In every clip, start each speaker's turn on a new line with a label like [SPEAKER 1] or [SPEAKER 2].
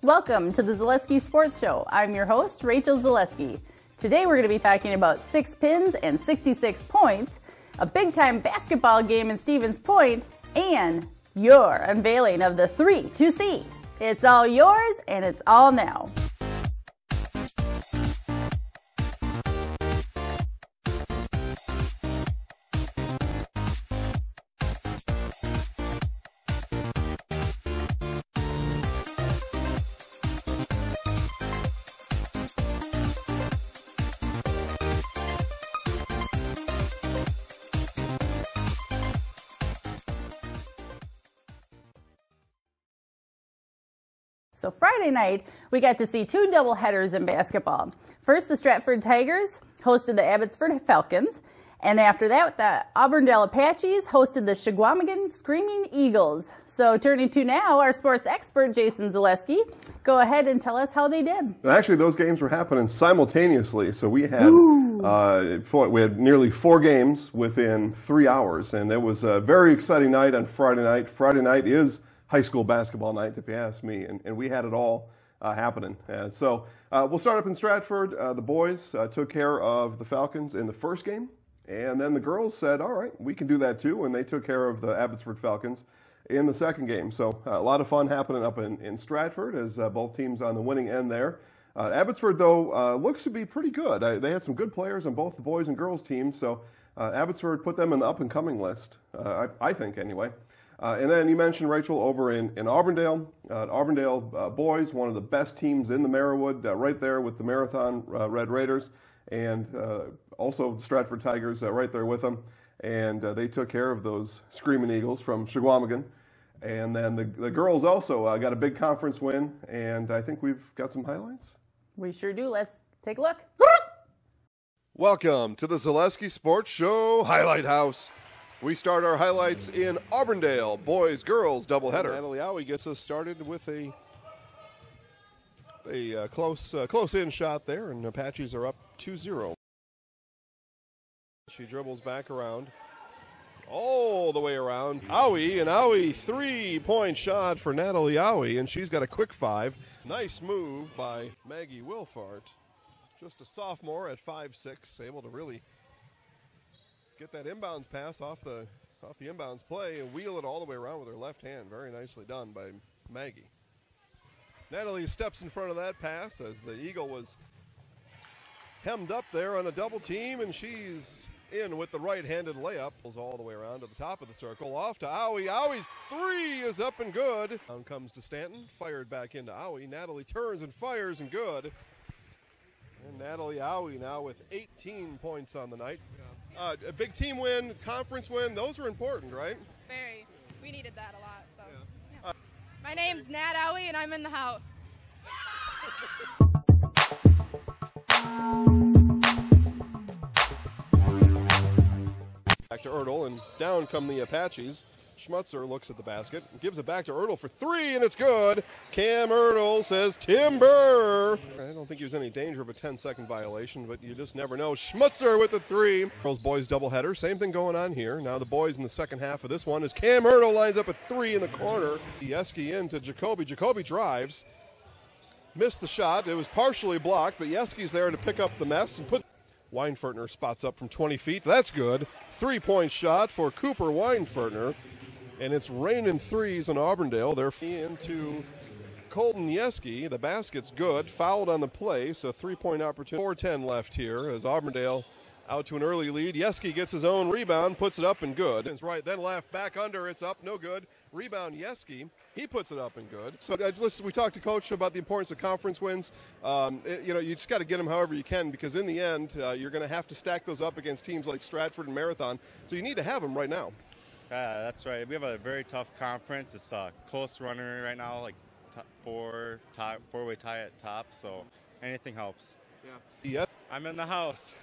[SPEAKER 1] Welcome to the Zaleski Sports Show. I'm your host, Rachel Zaleski. Today we're going to be talking about 6 pins and 66 points, a big-time basketball game in Stevens Point, and your unveiling of the 3 to see. It's all yours, and it's all now. So Friday night, we got to see 2 doubleheaders in basketball. First, the Stratford Tigers hosted the Abbotsford Falcons, and after that, the Auburndale Apaches hosted the Shawamigan Screaming Eagles. So turning to now, our sports expert, Jason Zaleski, go ahead and tell us how they did.
[SPEAKER 2] Actually, those games were happening simultaneously, so we had nearly 4 games within 3 hours, and it was a very exciting night on Friday night. Friday night is high school basketball night, if you ask me, and we had it all happening. So we'll start up in Stratford. The boys took care of the Falcons in the first game, and then the girls said, all right, we can do that too, and they took care of the Abbotsford Falcons in the second game. So a lot of fun happening up in Stratford as both teams on the winning end there. Abbotsford, though, looks to be pretty good. They had some good players on both the boys and girls teams, so Abbotsford put them in the up-and-coming list, I think anyway. And then you mentioned, Rachel, over in Auburndale. Auburndale boys, one of the best teams in the Merriwood, right there with the Marathon Red Raiders, and also the Stratford Tigers right there with them. And they took care of those Screaming Eagles from Shawamigan. And then the girls also got a big conference win, and I think we've got some highlights.
[SPEAKER 1] We sure do. Let's take a look.
[SPEAKER 3] Welcome to the Zaleski Sports Show Highlight House. We start our highlights in Auburndale, boys-girls doubleheader. Natalie Owie gets us started with a close-in shot there, and Apaches are up 2-0. She dribbles back around, all the way around. Owie, 3-point shot for Natalie Owie, and she's got a quick 5. Nice move by Maggie Wilfart, just a sophomore at 5'6", able to really get that inbounds pass off the inbounds play and wheel it all the way around with her left hand. Very nicely done by Maggie. Natalie steps in front of that pass as the Eagle was hemmed up there on a double team, and she's in with the right-handed layup. All the way around to the top of the circle. Off to Owie. Owie's 3 is up and good. Down comes to Stanton. Fired back into Owie. Natalie turns and fires and good. And Natalie Owie now with 18 points on the night. A big team win, conference win, those are important, right?
[SPEAKER 4] Very. We needed that a lot. So. Yeah. My name's Nat Owie, and I'm in the house.
[SPEAKER 3] Back to Ertl, and down come the Apaches. Schmutzer looks at the basket, gives it back to Ertl for 3, and it's good. Cam Ertl says timber. I don't think he was in any danger of a 10-second violation, but you just never know. Schmutzer with the 3. Girls boys doubleheader, same thing going on here. Now the boys in the second half of this one as Cam Ertl lines up a 3 in the corner. Yeski into Jacoby. Jacoby drives. Missed the shot. It was partially blocked, but Yeski's there to pick up the mess and put. Weinfertner spots up from 20 feet. That's good. 3-point shot for Cooper Weinfertner. And it's raining 3s in Auburndale. They're into Colton Yeski. The basket's good. Fouled on the play, so 3-point opportunity. 4:10 left here as Auburndale out to an early lead. Yeski gets his own rebound, puts it up and good. It's right, then left, back under, it's up, no good. Rebound Yeski. He puts it up and good. So listen, we talked to Coach about the importance of conference wins. You just got to get them however you can, because in the end, you're going to have to stack those up against teams like Stratford and Marathon. So you need to have them right now.
[SPEAKER 5] That's right. We have a very tough conference. It's a close runner right now, like four-way tie at top. So anything helps.
[SPEAKER 3] Yeah. Yep.
[SPEAKER 5] I'm in the house.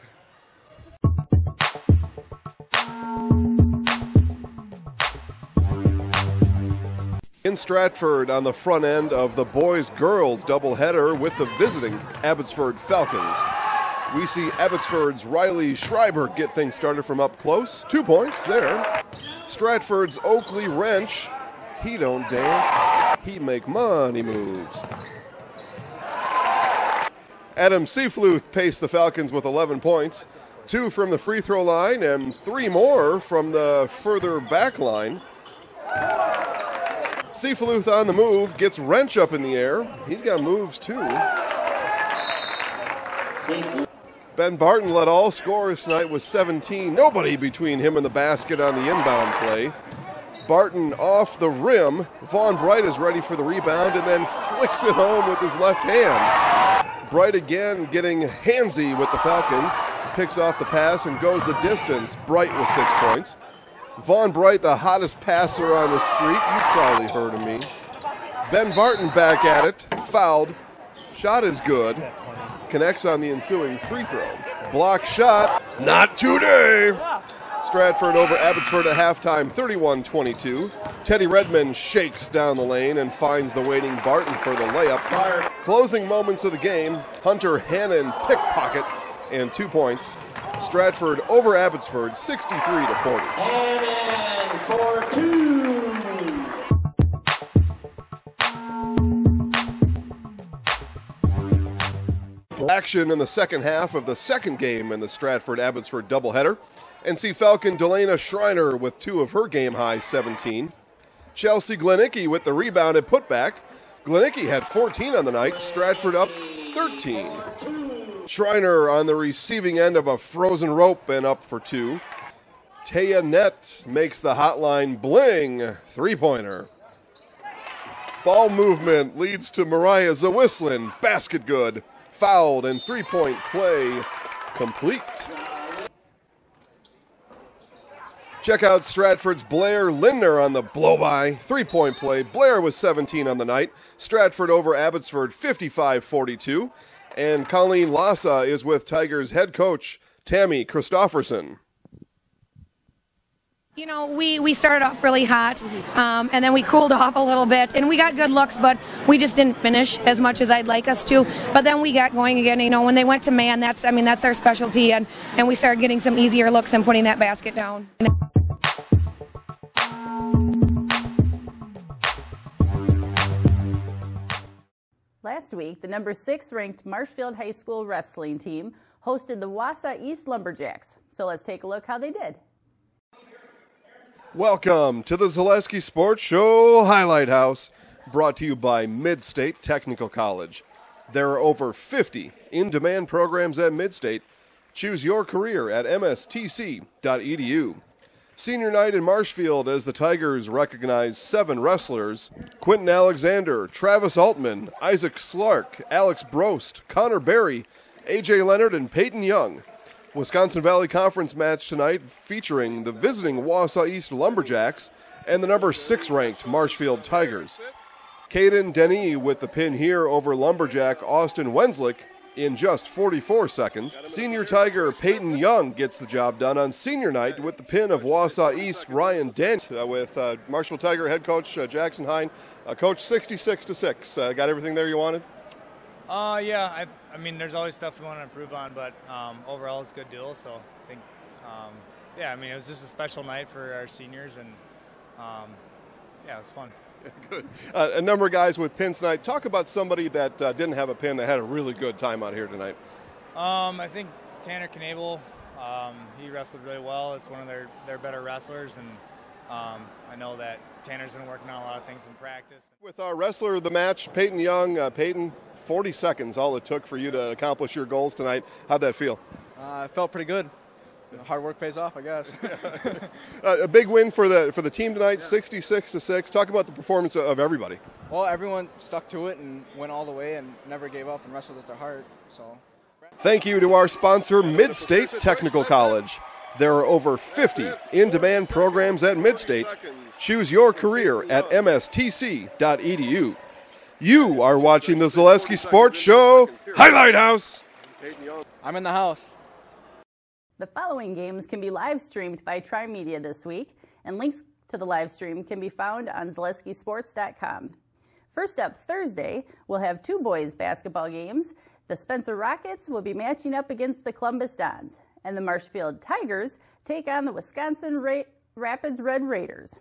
[SPEAKER 3] In Stratford on the front end of the boys-girls doubleheader with the visiting Abbotsford Falcons. We see Abbotsford's Riley Schreiber get things started from up close. 2 points there. Stratford's Oakley Wrench, he don't dance. He make money moves. Adam Seafluth paced the Falcons with 11 points, 2 from the free throw line and 3 more from the further back line. Seafluth on the move, gets Wrench up in the air. He's got moves too. Ben Barton led all scorers tonight with 17. Nobody between him and the basket on the inbound play. Barton off the rim. Vaughn Bright is ready for the rebound and then flicks it home with his left hand. Bright again getting handsy with the Falcons. Picks off the pass and goes the distance. Bright with 6 points. Vaughn Bright, the hottest passer on the street. You've probably heard of me. Ben Barton back at it. Fouled. Shot is good. Connects on the ensuing free throw. Block shot. Not today. Stratford over Abbotsford at halftime, 31-22. Teddy Redmond shakes down the lane and finds the waiting Barton for the layup. Closing moments of the game, Hunter Hannon pickpocket and 2 points. Stratford over Abbotsford, 63-40.
[SPEAKER 6] Hannon for 2.
[SPEAKER 3] Action in the second half of the second game in the Stratford-Abbotsford doubleheader. NC Falcon Delana Schreiner with 2 of her game-high 17. Chelsea Glenicki with the rebound and putback. Glenicki had 14 on the night. Stratford up 13. Schreiner on the receiving end of a frozen rope and up for 2. Taya Nett makes the hotline bling. 3-pointer. Ball movement leads to Mariah Zawislin. Basket good. Fouled and 3-point play complete. Check out Stratford's Blair Lindner on the blow-by. 3-point play. Blair was 17 on the night. Stratford over Abbotsford, 55-42. And Colleen Lassa is with Tigers head coach Tammy Christofferson.
[SPEAKER 7] You know, we started off really hot, and then we cooled off a little bit, and we got good looks, but we just didn't finish as much as I'd like us to. But then we got going again. You know, when they went to man, that's our specialty, and we started getting some easier looks and putting that basket down.
[SPEAKER 1] Last week, the number 6 ranked Marshfield High School wrestling team hosted the Wausau East Lumberjacks. So let's take a look how they did.
[SPEAKER 3] Welcome to the Zaleski Sports Show Highlight House, brought to you by Mid-State Technical College. There are over 50 in-demand programs at Mid-State. Choose your career at mstc.edu. Senior night in Marshfield as the Tigers recognize 7 wrestlers: Quentin Alexander, Travis Altman, Isaac Slark, Alex Brost, Connor Berry, A.J. Leonard, and Peyton Young. Wisconsin Valley Conference match tonight featuring the visiting Wausau East Lumberjacks and the number 6 ranked Marshfield Tigers. Caden Denny with the pin here over Lumberjack Austin Wenslick in just 44 seconds. Senior Tiger Peyton Young gets the job done on senior night with the pin of Wausau East Ryan Dent with Marshfield Tiger head coach Jackson Hine. Coach, 66-6. Got everything there you wanted?
[SPEAKER 8] Yeah, I mean, there's always stuff we want to improve on, but overall it's a good deal. So I think, yeah, I mean, it was just a special night for our seniors, and yeah, it was fun.
[SPEAKER 3] Good. A number of guys with pins tonight. Talk about somebody that didn't have a pin that had a really good time out here tonight.
[SPEAKER 8] I think Tanner Knabel, he wrestled really well. It's one of their better wrestlers, and I know that Tanner's been working on a lot of things in practice. With
[SPEAKER 3] our wrestler of the match, Peyton Young. Peyton, 40 seconds, all it took for you to accomplish your goals tonight. How'd that feel?
[SPEAKER 9] It felt pretty good. Hard work pays off, I guess.
[SPEAKER 3] A big win for the team tonight, 66-6. Talk about the performance of everybody.
[SPEAKER 9] Well, everyone stuck to it and went all the way and never gave up and wrestled with their heart. So,
[SPEAKER 3] thank you to our sponsor, Mid-State Technical College. There are over 50 in-demand programs at Mid-State. Choose your career at mstc.edu. You are watching the Zaleski Sports Show Highlight House.
[SPEAKER 9] I'm in the house.
[SPEAKER 1] The following games can be live streamed by Tri-Media this week, and links to the live stream can be found on ZaleskiSports.com. First up Thursday, we'll have 2 boys basketball games. The Spencer Rockets will be matching up against the Columbus Dons, and the Marshfield Tigers take on the Wisconsin Rapids Red Raiders.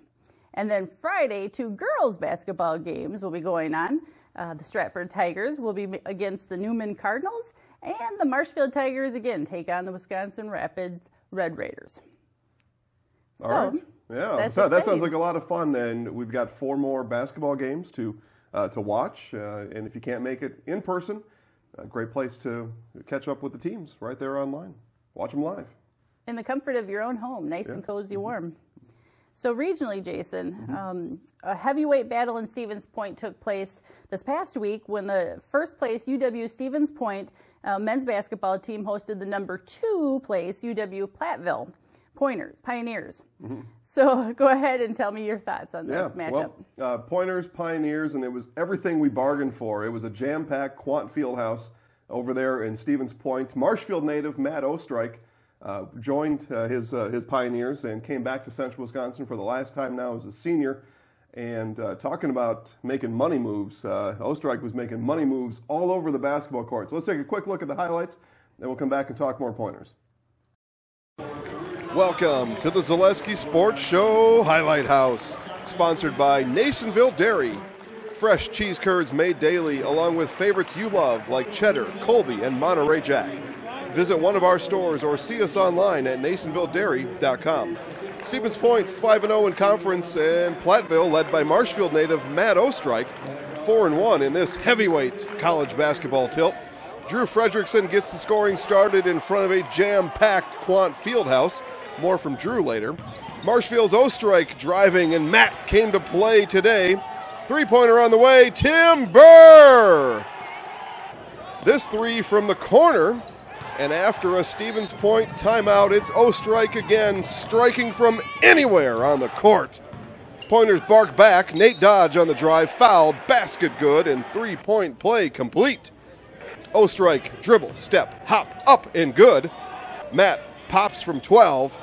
[SPEAKER 1] And then Friday, 2 girls basketball games will be going on. The Stratford Tigers will be against the Newman Cardinals, and the Marshfield Tigers again take on the Wisconsin Rapids Red Raiders.
[SPEAKER 2] All right. Yeah, that sounds like a lot of fun, and we've got 4 more basketball games to watch. And if you can't make it in person, a great place to catch up with the teams right there online. Watch them live.
[SPEAKER 1] In the comfort of your own home, nice and cozy warm. So regionally, Jason, a heavyweight battle in Stevens Point took place this past week when the first place UW Stevens Point men's basketball team hosted the number 2 place UW Platteville Pioneers. So go ahead and tell me your thoughts on this matchup.
[SPEAKER 2] Well, Pointers, Pioneers, and it was everything we bargained for. It was a jam-packed Quant Fieldhouse over there in Stevens Point. Marshfield native Matt Ostrike joined his Pioneers and came back to Central Wisconsin for the last time now as a senior. And talking about making money moves, Ostrike was making money moves all over the basketball court. So let's take a quick look at the highlights, then we'll come back and talk more Pointers.
[SPEAKER 3] Welcome to the Zaleski Sports Show Highlight House, sponsored by Nasonville Dairy. Fresh cheese curds made daily, along with favorites you love like cheddar, Colby, and Monterey Jack. Visit one of our stores or see us online at nasonvilledairy.com. Stevens Point 5-0 in conference, and Platteville, led by Marshfield native Matt Ostrike, 4-1 in this heavyweight college basketball tilt. Drew Fredrickson gets the scoring started in front of a jam-packed Quant Fieldhouse. More from Drew later. Marshfield's Ostrike driving, and Matt came to play today. 3-pointer on the way, Tim Burr! This 3 from the corner, and after a Stevens Point timeout, it's Ostrike again, striking from anywhere on the court. Pointers bark back, Nate Dodge on the drive, fouled, basket good, and 3-point play complete. Ostrike, dribble, step, hop, up, and good. Matt pops from 12.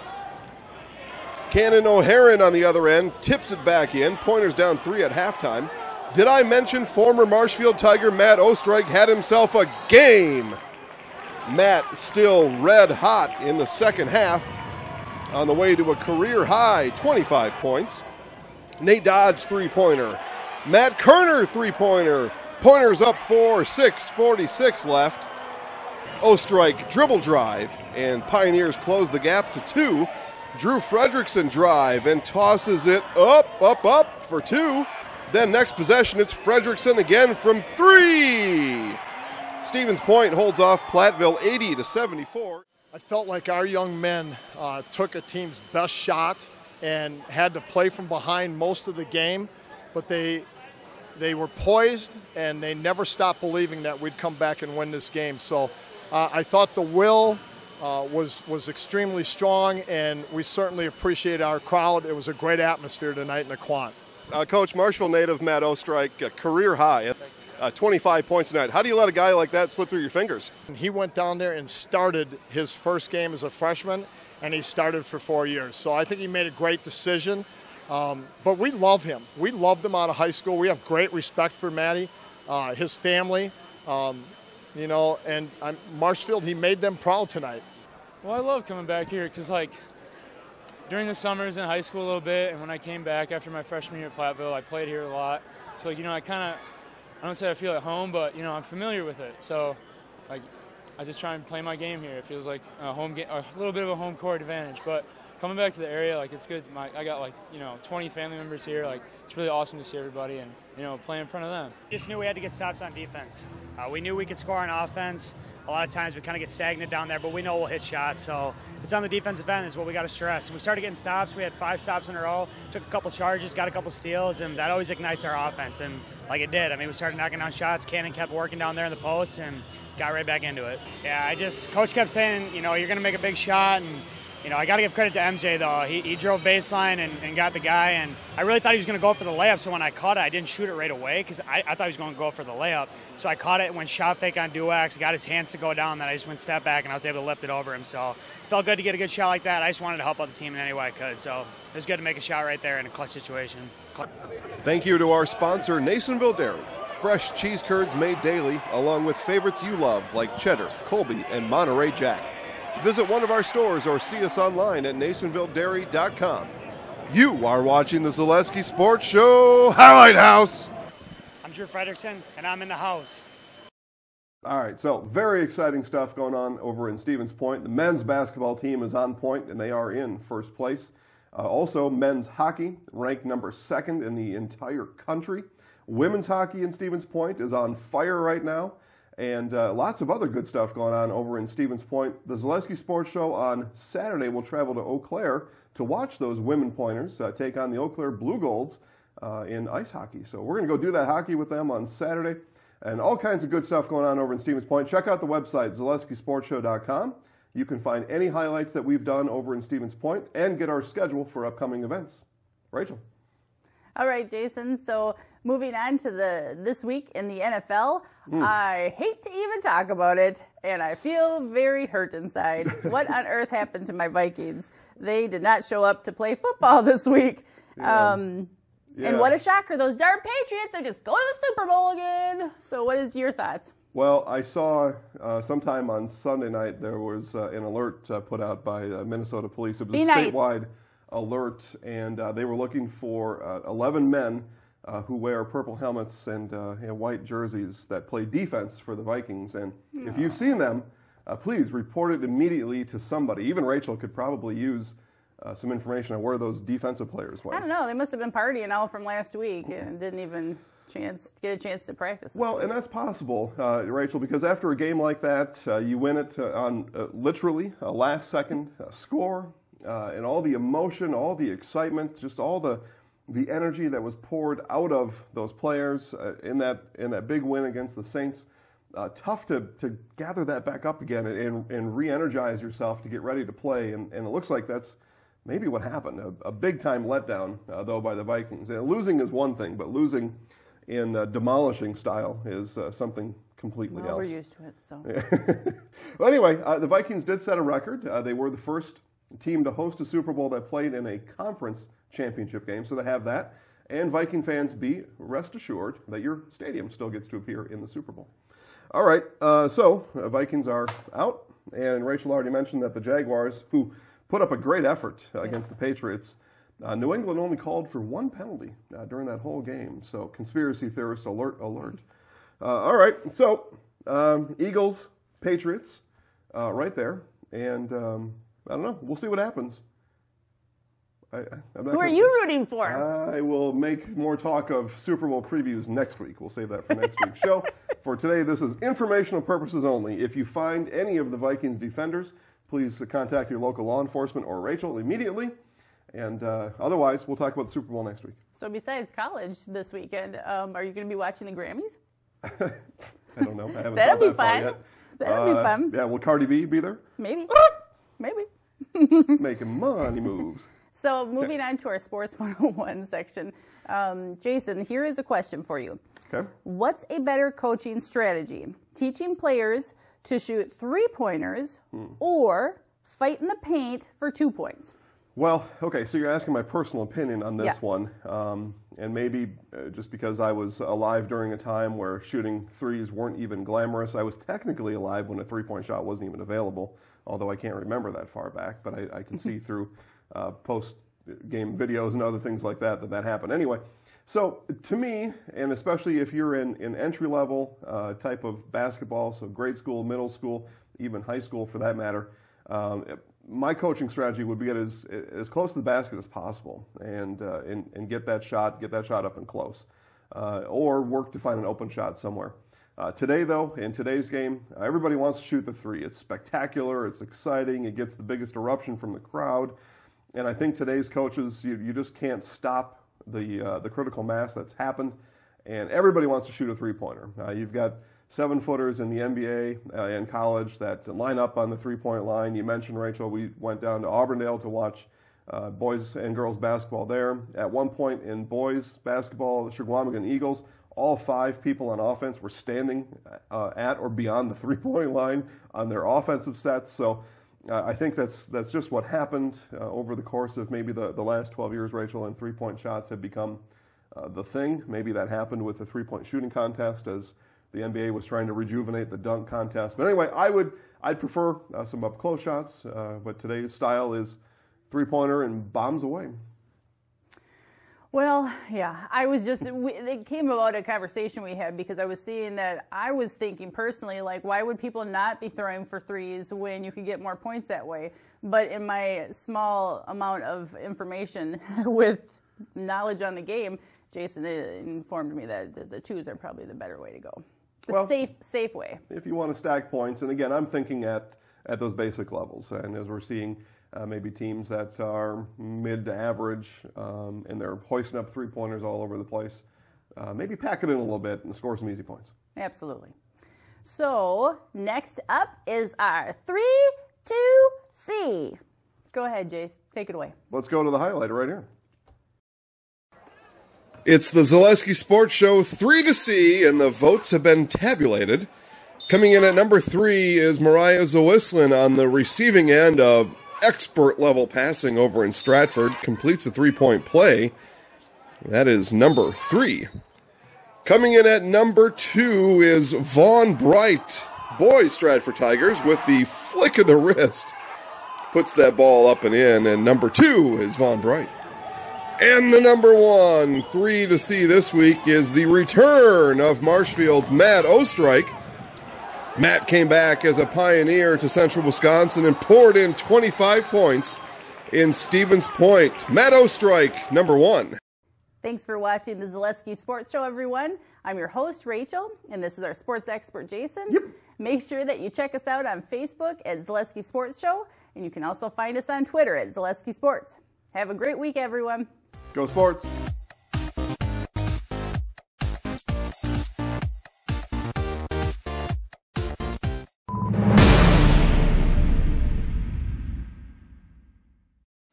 [SPEAKER 3] Cannon O'Haron on the other end tips it back in. Pointers down 3 at halftime. Did I mention former Marshfield Tiger Matt Ostrike had himself a game? Matt still red hot in the second half, on the way to a career high 25 points. Nate Dodge 3-pointer. Matt Kerner 3-pointer. Pointers up 4, 6:46 left. Ostrike dribble drive, and Pioneers close the gap to 2. Drew Fredrickson drive and tosses it up for 2. Then next possession, it's Fredrickson again from 3. Stevens Point holds off Platteville 80-74.
[SPEAKER 10] I felt like our young men took a team's best shot and had to play from behind most of the game, but they were poised and they never stopped believing that we'd come back and win this game. So I thought the will was extremely strong, and we certainly appreciate our crowd. It was a great atmosphere tonight in the Quant.
[SPEAKER 3] Coach, Marshfield native Matt Ostrike, a career high, 25 points tonight. How do you let a guy like that slip through your fingers?
[SPEAKER 10] He went down there and started his first game as a freshman, and he started for 4 years. So I think he made a great decision. But we love him. We loved him out of high school. We have great respect for Matty, his family, and Marshfield, he made them proud tonight.
[SPEAKER 8] Well, I love coming back here because, during the summers in high school a little bit, and when I came back after my freshman year at Platteville, I played here a lot. So, I don't say I feel at home, but, I'm familiar with it. So, I just try and play my game here. It feels like a home game, a little bit of a home court advantage. But coming back to the area, it's good. I got 20 family members here. It's really awesome to see everybody and play in front of them.
[SPEAKER 11] Just knew we had to get stops on defense. We knew we could score on offense. A lot of times we kind of get stagnant down there, but we know we'll hit shots. So it's on the defensive end is what we got to stress. And we started getting stops. We had 5 stops in a row. Took a couple charges, got a couple steals, and that always ignites our offense. And it did. We started knocking down shots. Cannon kept working down there in the post and got right back into it. Yeah, Coach kept saying, you're going to make a big shot, and I got to give credit to MJ, though. He drove baseline and got the guy, and I really thought he was going to go for the layup, so when I caught it, I didn't shoot it right away because I thought he was going to go for the layup. So I caught it, went shot fake on Duax, got his hands to go down, then I just went step back, and I was able to lift it over him. So it felt good to get a good shot like that. I just wanted to help out the team in any way I could, so it was good to make a shot right there in a clutch situation.
[SPEAKER 3] Thank you to our sponsor, Nasonville Dairy. Fresh cheese curds made daily, along with favorites you love like cheddar, Colby, and Monterey Jack. Visit one of our stores or see us online at nasonvilledairy.com. You are watching the Zaleski Sports Show Highlight House.
[SPEAKER 11] I'm Drew Frederickson, and I'm in the house.
[SPEAKER 2] All right, so very exciting stuff going on over in Stevens Point. The men's basketball team is on point, and they are in first place. Also, men's hockey ranked number 2nd in the entire country. Women's hockey in Stevens Point is on fire right now, and lots of other good stuff going on over in Stevens Point. The Zaleski Sports Show on Saturday will travel to Eau Claire to watch those women pointers take on the Eau Claire Blue Golds in ice hockey. So we're going to go do that hockey with them on Saturday, and all kinds of good stuff going on over in Stevens Point. Check out the website, ZaleskiSportsShow.com. You can find any highlights that we've done over in Stevens Point and get our schedule for upcoming events. Rachel.
[SPEAKER 1] All right, Jason. So moving on to this week in the NFL, I hate to even talk about it, and I feel very hurt inside. What on earth happened to my Vikings? They did not show up to play football this week. And what a shocker. Those darn Patriots are just going to the Super Bowl again. So what is your thoughts?
[SPEAKER 2] Well, I saw sometime on Sunday night there was an alert put out by Minnesota police. It was a statewide alert, and they were looking for 11 men who wear purple helmets and white jerseys that play defense for the Vikings. And if you've seen them, please report it immediately to somebody. Even Rachel could probably use some information on where those defensive players went.
[SPEAKER 1] I don't know. They must have been partying all from last week and didn't even get a chance to practice.
[SPEAKER 2] Well, and that's possible, Rachel, because after a game like that, you win it on literally a last-second score, and all the emotion, all the excitement, just all the energy that was poured out of those players in that big win against the Saints. Tough to gather that back up again and re-energize yourself to get ready to play, and it looks like that's maybe what happened. A big-time letdown, though, by the Vikings. Losing is one thing, but losing in demolishing style is something completely else.
[SPEAKER 1] We're used to it, so.
[SPEAKER 2] Well, anyway, the Vikings did set a record. They were the first team to host a Super Bowl that played in a conference championship game, so they have that. And Viking fans, be rest assured that your stadium still gets to appear in the Super Bowl. All right, so Vikings are out, and Rachel already mentioned that the Jaguars, who put up a great effort against the Patriots, New England only called for one penalty during that whole game. So conspiracy theorist alert, alert. All right, so Eagles, Patriots, right there. And I don't know. We'll see what happens.
[SPEAKER 1] Who are you rooting for?
[SPEAKER 2] I will make more talk of Super Bowl previews next week. We'll save that for next week's show. For today, this is informational purposes only. If you find any of the Vikings defenders, please contact your local law enforcement or Rachel immediately. And otherwise, we'll talk about the Super Bowl next week.
[SPEAKER 1] So besides college this weekend, are you going to be watching the Grammys?
[SPEAKER 2] I don't know. I haven't
[SPEAKER 1] That'll
[SPEAKER 2] thought
[SPEAKER 1] be
[SPEAKER 2] that far
[SPEAKER 1] fun.
[SPEAKER 2] yet.
[SPEAKER 1] That'll be fun.
[SPEAKER 2] Yeah, will Cardi B be there?
[SPEAKER 1] Maybe. Maybe.
[SPEAKER 2] Making money moves.
[SPEAKER 1] So moving on to our Sports 101 section. Jason, here is a question for you.
[SPEAKER 2] Okay.
[SPEAKER 1] What's a better coaching strategy? Teaching players to shoot 3-pointers or fight in the paint for 2 points?
[SPEAKER 2] Well, okay, so you're asking my personal opinion on this one. And maybe just because I was alive during a time where shooting threes weren't even glamorous. I was technically alive when a 3-point shot wasn't even available, although I can't remember that far back. But I can see through post-game videos and other things like that happened. Anyway, so to me, and especially if you're in entry-level type of basketball, so grade school, middle school, even high school for that matter, my coaching strategy would be get as close to the basket as possible and get that shot up and close, or work to find an open shot somewhere. Today, though, in today's game, everybody wants to shoot the three. It's spectacular. It's exciting. It gets the biggest eruption from the crowd. And I think today's coaches, you just can't stop the critical mass that's happened. And everybody wants to shoot a three-pointer. You've got 7-footers in the NBA and college that line up on the three-point line. You mentioned, Rachel, we went down to Auburndale to watch boys and girls basketball there. At one point in boys basketball, the Shigwamigan Eagles, all 5 people on offense were standing at or beyond the three-point line on their offensive sets. So I think that's just what happened over the course of maybe the last 12 years, Rachel, and three-point shots have become the thing. Maybe that happened with the three-point shooting contest as the NBA was trying to rejuvenate the dunk contest. But anyway, I'd prefer some up-close shots, but today's style is three-pointer and bombs away.
[SPEAKER 1] Well, yeah, I was just, it came about a conversation we had because I was seeing that I was thinking personally, like, why would people not be throwing for threes when you could get more points that way? But in my small amount of information with knowledge on the game, Jason informed me that the twos are probably the better way to go. Safe way. If
[SPEAKER 2] you want to stack points, and again, I'm thinking at those basic levels, and as we're seeing maybe teams that are mid to average, and they're hoisting up three-pointers all over the place, maybe pack it in a little bit and score some easy points.
[SPEAKER 1] Absolutely. So next up is our 3-2-C. Go ahead, Jace. Take it away.
[SPEAKER 2] Let's go to the highlight right here.
[SPEAKER 3] It's the Zaleski Sports Show 3-C, and the votes have been tabulated. Coming in at number 3 is Mariah Zawislin on the receiving end of expert-level passing over in Stratford. Completes a three-point play. That is number 3. Coming in at number 2 is Vaughn Bright. Boys Stratford Tigers with the flick of the wrist. Puts that ball up and in, and number 2 is Vaughn Bright. And the number 1, 3-C this week, is the return of Marshfield's Matt Ostrike. Matt came back as a pioneer to Central Wisconsin and poured in 25 points in Stevens Point. Matt Ostrike, number 1.
[SPEAKER 1] Thanks for watching the Zaleski Sports Show, everyone. I'm your host, Rachel, and this is our sports expert, Jason.
[SPEAKER 2] Yep.
[SPEAKER 1] Make sure that you check us out on Facebook at Zaleski Sports Show, and you can also find us on Twitter at Zaleski Sports. Have a great week, everyone.
[SPEAKER 2] Go Sports.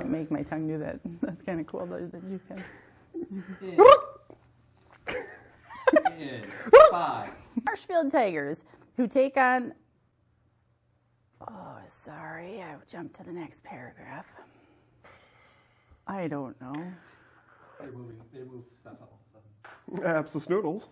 [SPEAKER 1] Make my tongue do that. That's kind of cool that you can. Marshfield Tigers, who take on... Oh, sorry. I jumped to the next paragraph. I don't know.
[SPEAKER 12] They move stuff up.
[SPEAKER 2] Apps of snoodles.